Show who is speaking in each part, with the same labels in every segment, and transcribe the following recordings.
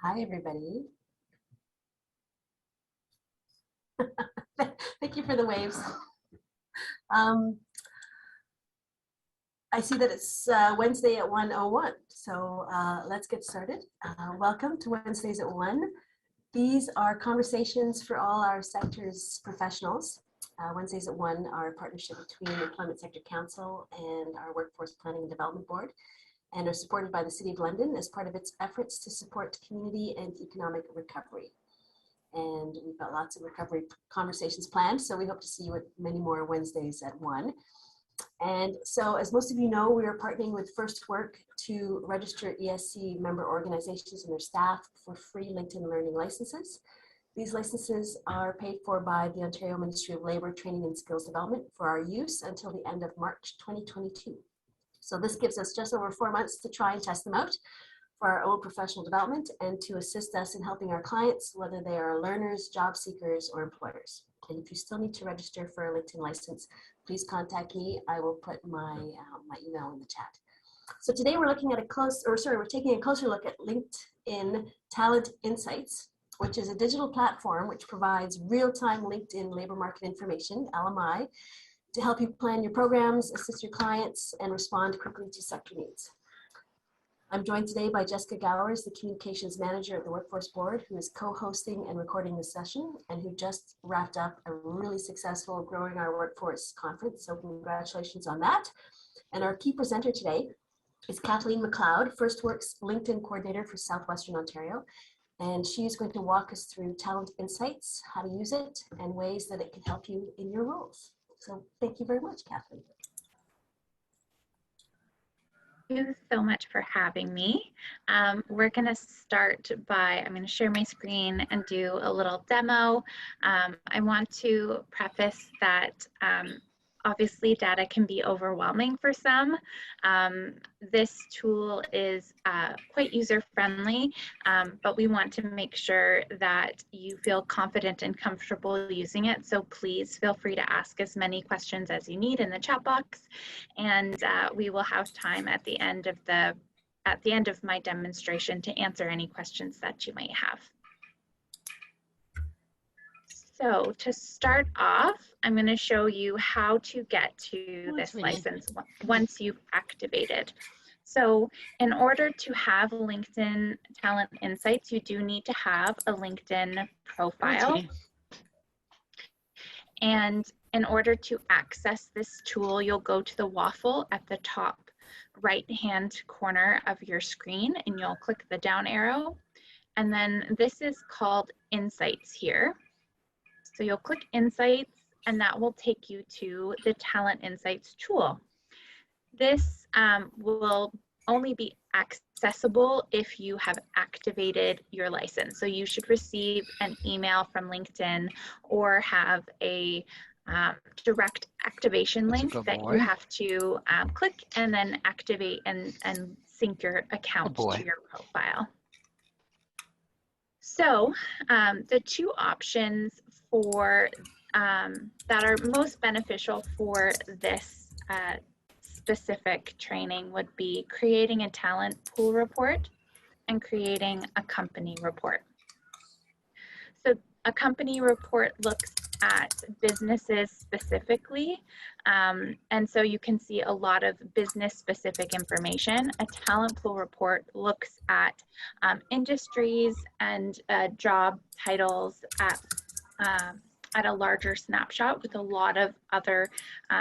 Speaker 1: Hi, everybody. Thank you for the waves. I see that it's Wednesday at 1:01, so let's get started. Welcome to Wednesdays at 1. These are conversations for all our sector's professionals. Wednesdays at 1 are a partnership between Employment Sector Council and our Workforce Planning and Development Board, and are supported by the City of London as part of its efforts to support community and economic recovery. And we've got lots of recovery conversations planned, so we hope to see you at many more Wednesdays at 1. And so, as most of you know, we are partnering with First Work to register ESC member organizations and their staff for free LinkedIn Learning licenses. These licenses are paid for by the Ontario Ministry of Labour, Training and Skills Development for our use until the end of March 2022. So this gives us just over 4 months to try and test them out for our own professional development and to assist us in helping our clients, whether they are learners, job seekers, or employers. And if you still need to register for a LinkedIn license, please contact me. I will put my email in the chat. So today we're taking a closer look at LinkedIn Talent Insights, which is a digital platform which provides real-time LinkedIn labor market information, LMI, to help you plan your programs, assist your clients, and respond quickly to sector needs. I'm joined today by Jessica Gowers, the Communications Manager at the Workforce Board, who is co-hosting and recording this session, and who just wrapped up a really successful Growing Our Workforce conference, so congratulations on that. And our key presenter today is Kathleen McLeod, First Works LinkedIn Coordinator for Southwestern Ontario, and she is going to walk us through Talent Insights, how to use it, and ways that it can help you in your roles. So thank you very much, Kathleen.
Speaker 2: Thank you so much for having me. We're going to start by, I'm going to share my screen and do a little demo. I want to preface that obviously data can be overwhelming for some. This tool is quite user-friendly, but we want to make sure that you feel confident and comfortable using it. So please feel free to ask as many questions as you need in the chat box, and we will have time at the end of my demonstration to answer any questions that you might have. So to start off, I'm going to show you how to get to this license once you've activated. So in order to have LinkedIn Talent Insights, you do need to have a LinkedIn profile. And in order to access this tool, you'll go to the waffle at the top right-hand corner of your screen, and you'll click the down arrow. And then this is called Insights here. So you'll click Insights, and that will take you to the Talent Insights tool. This will only be accessible if you have activated your license. So you should receive an email from LinkedIn or have a direct activation link that you have to click and then activate and sync your account to your profile. So the two options for that are most beneficial for this specific training would be creating a talent pool report and creating a company report. So a company report looks at businesses specifically, and so you can see a lot of business specific information. A talent pool report looks at industries and job titles at a larger snapshot with a lot of other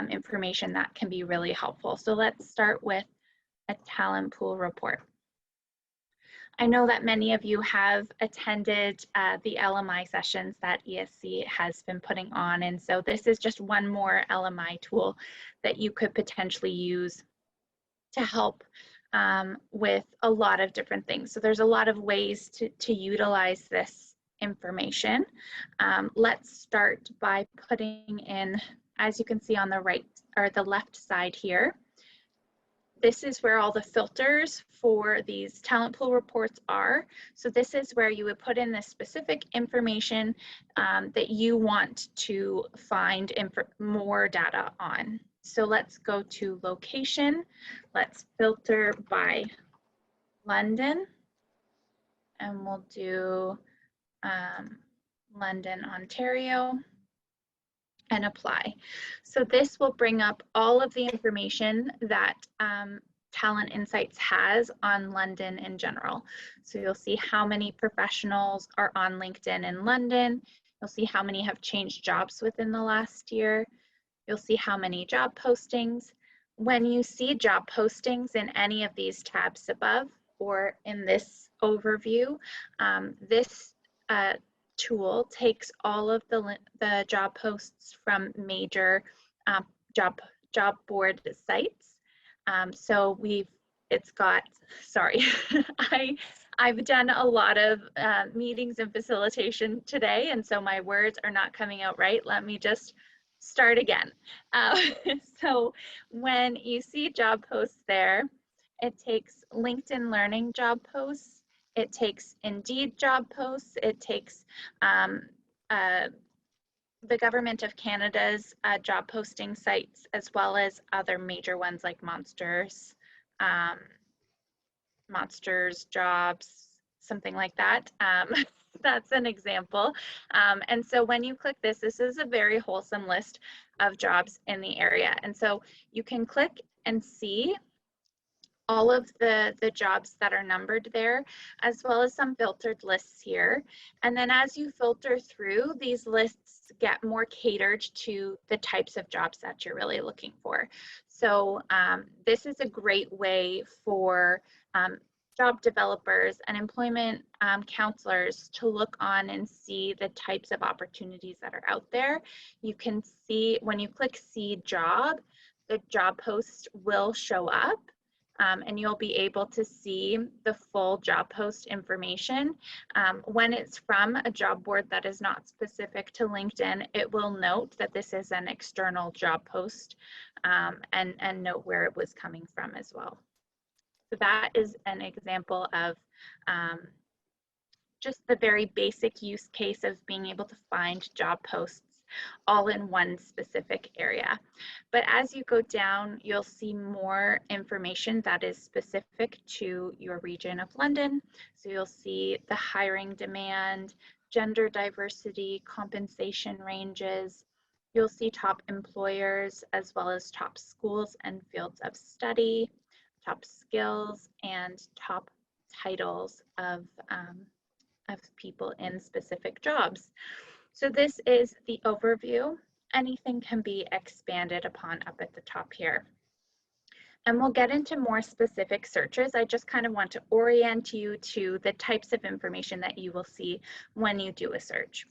Speaker 2: information that can be really helpful. So let's start with a talent pool report. I know that many of you have attended the LMI sessions that ESC has been putting on, and so this is just one more LMI tool that you could potentially use to help with a lot of different things. So there's a lot of ways to utilize this information. Let's start by putting in, as you can see on the right or the left side here, this is where all the filters for these talent pool reports are. So this is where you would put in the specific information that you want to find more data on. So let's go to location. Let's filter by London. and we'll do London, Ontario, and apply. So this will bring up all of the information that Talent Insights has on London in general. So you'll see how many professionals are on LinkedIn in London. You'll see how many have changed jobs within the last year. You'll see how many job postings. When you see job postings in any of these tabs above or in this overview, this tool takes all of the job posts from major job board sites. So it's got, sorry, I've done a lot of meetings and facilitation today, and so my words are not coming out right. Let me just start again. So when you see job posts there, it takes LinkedIn Learning job posts, it takes Indeed job posts, it takes the Government of Canada's job posting sites, as well as other major ones like Monsters Jobs, something like that. That's an example. And so when you click this is a very wholesome list of jobs in the area. And so you can click and see all of the jobs that are numbered there, as well as some filtered lists here. And then as you filter through, these lists get more catered to the types of jobs that you're really looking for. So this is a great way for job developers and employment counselors to look on and see the types of opportunities that are out there. You can see when you click see job, the job post will show up. And you'll be able to see the full job post information. When it's from a job board that is not specific to LinkedIn, it will note that this is an external job post and note where it was coming from as well. So that is an example of just the very basic use case of being able to find job posts all in one specific area. But as you go down, you'll see more information that is specific to your region of London. So you'll see the hiring demand, gender diversity, compensation ranges. You'll see top employers, as well as top schools and fields of study, top skills, and top titles of people in specific jobs. So this is the overview. Anything can be expanded upon up at the top here. And we'll get into more specific searches. I just kind of want to orient you to the types of information that you will see when you do a search.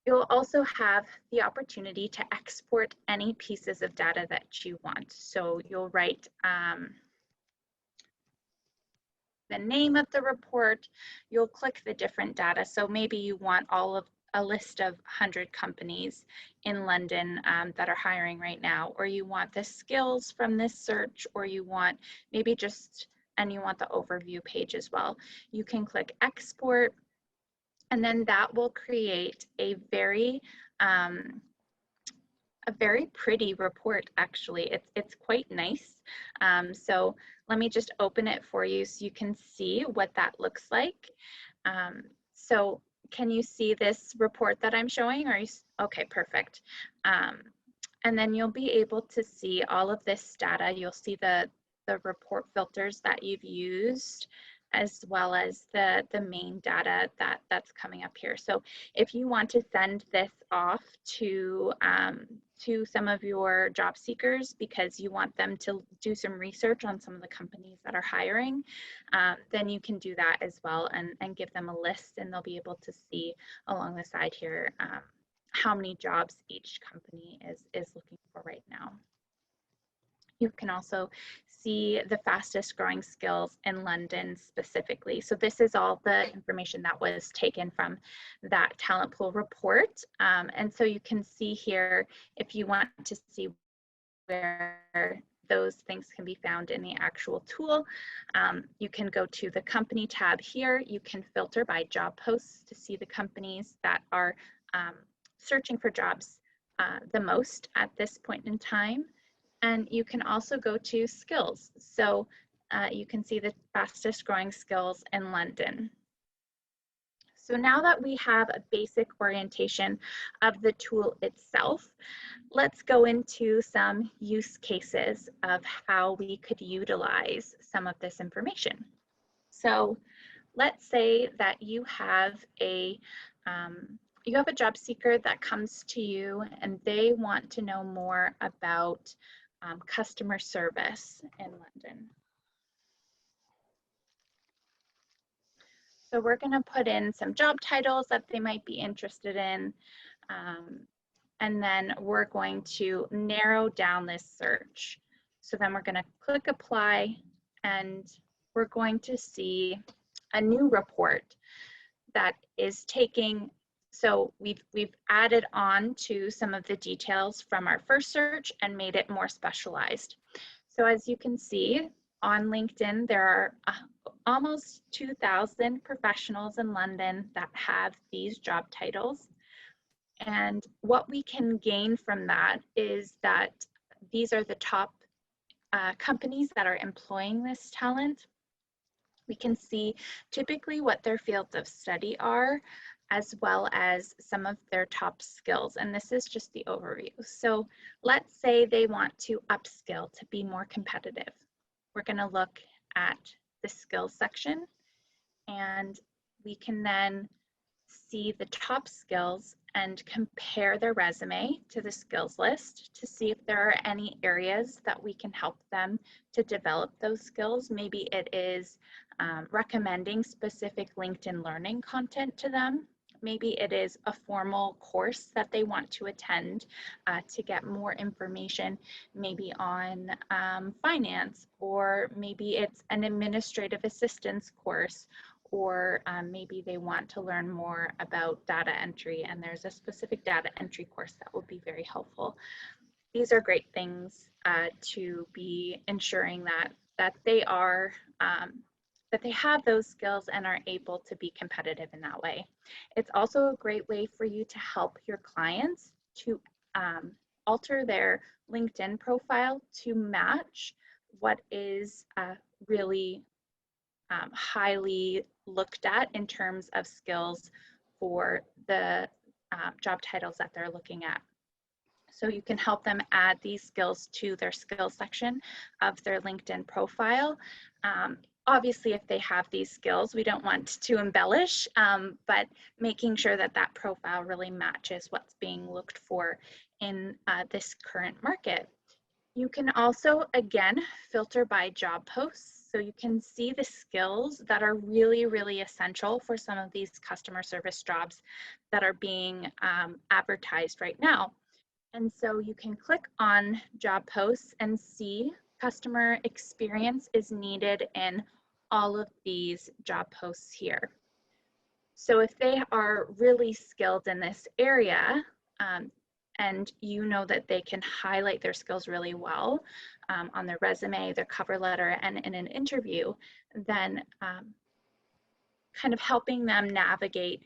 Speaker 2: You'll also have the opportunity to export any pieces of data that you want. So you'll write the name of the report, you'll click the different data. So maybe you want a list of 100 companies in London that are hiring right now, or you want the skills from this search, or you want maybe and you want the overview page as well. You can click export, and then that will create a very pretty report, actually. It's quite nice. So let me just open it for you so you can see what that looks like. So can you see this report that I'm showing? Okay, perfect. And then you'll be able to see all of this data. You'll see the report filters that you've used, as well as the main data that's coming up here. So if you want to send this off to some of your job seekers because you want them to do some research on some of the companies that are hiring, then you can do that as well and give them a list, and they'll be able to see along the side here how many jobs each company is looking for right now. You can also see the fastest growing skills in London specifically. So this is all the information that was taken from that talent pool report. And so you can see here, if you want to see where those things can be found in the actual tool, you can go to the company tab here. You can filter by job posts to see the companies that are searching for jobs the most at this point in time. And you can also go to skills. So you can see the fastest growing skills in London. So now that we have a basic orientation of the tool itself, let's go into some use cases of how we could utilize some of this information. So let's say that you have a job seeker that comes to you and they want to know more about customer service in London. So we're going to put in some job titles that they might be interested in. And then we're going to narrow down this search. So then we're going to click apply and we're going to see a new report that is taking, so we've added on to some of the details from our first search and made it more specialized. So as you can see on LinkedIn, there are almost 2,000 professionals in London that have these job titles. And what we can gain from that is that these are the top companies that are employing this talent. We can see typically what their fields of study are, as well as some of their top skills. And this is just the overview. So let's say they want to upskill to be more competitive. We're going to look at the skills section, and we can then see the top skills and compare their resume to the skills list to see if there are any areas that we can help them to develop those skills. Maybe it is recommending specific LinkedIn learning content to them. Maybe it is a formal course that they want to attend to get more information, maybe on finance, or maybe it's an administrative assistance course, or maybe they want to learn more about data entry and there's a specific data entry course that will be very helpful. These are great things to be ensuring that they are that they have those skills and are able to be competitive in that way. It's also a great way for you to help your clients to alter their LinkedIn profile to match what is really highly looked at in terms of skills for the job titles that they're looking at. So you can help them add these skills to their skills section of their LinkedIn profile. Obviously, if they have these skills, we don't want to embellish, but making sure that that profile really matches what's being looked for in this current market. You can also, again, filter by job posts. So you can see the skills that are really, really essential for some of these customer service jobs that are being advertised right now. And so you can click on job posts and see customer experience is needed in all of these job posts here. So if they are really skilled in this area, and you know that they can highlight their skills really well on their resume, their cover letter, and in an interview, then kind of helping them navigate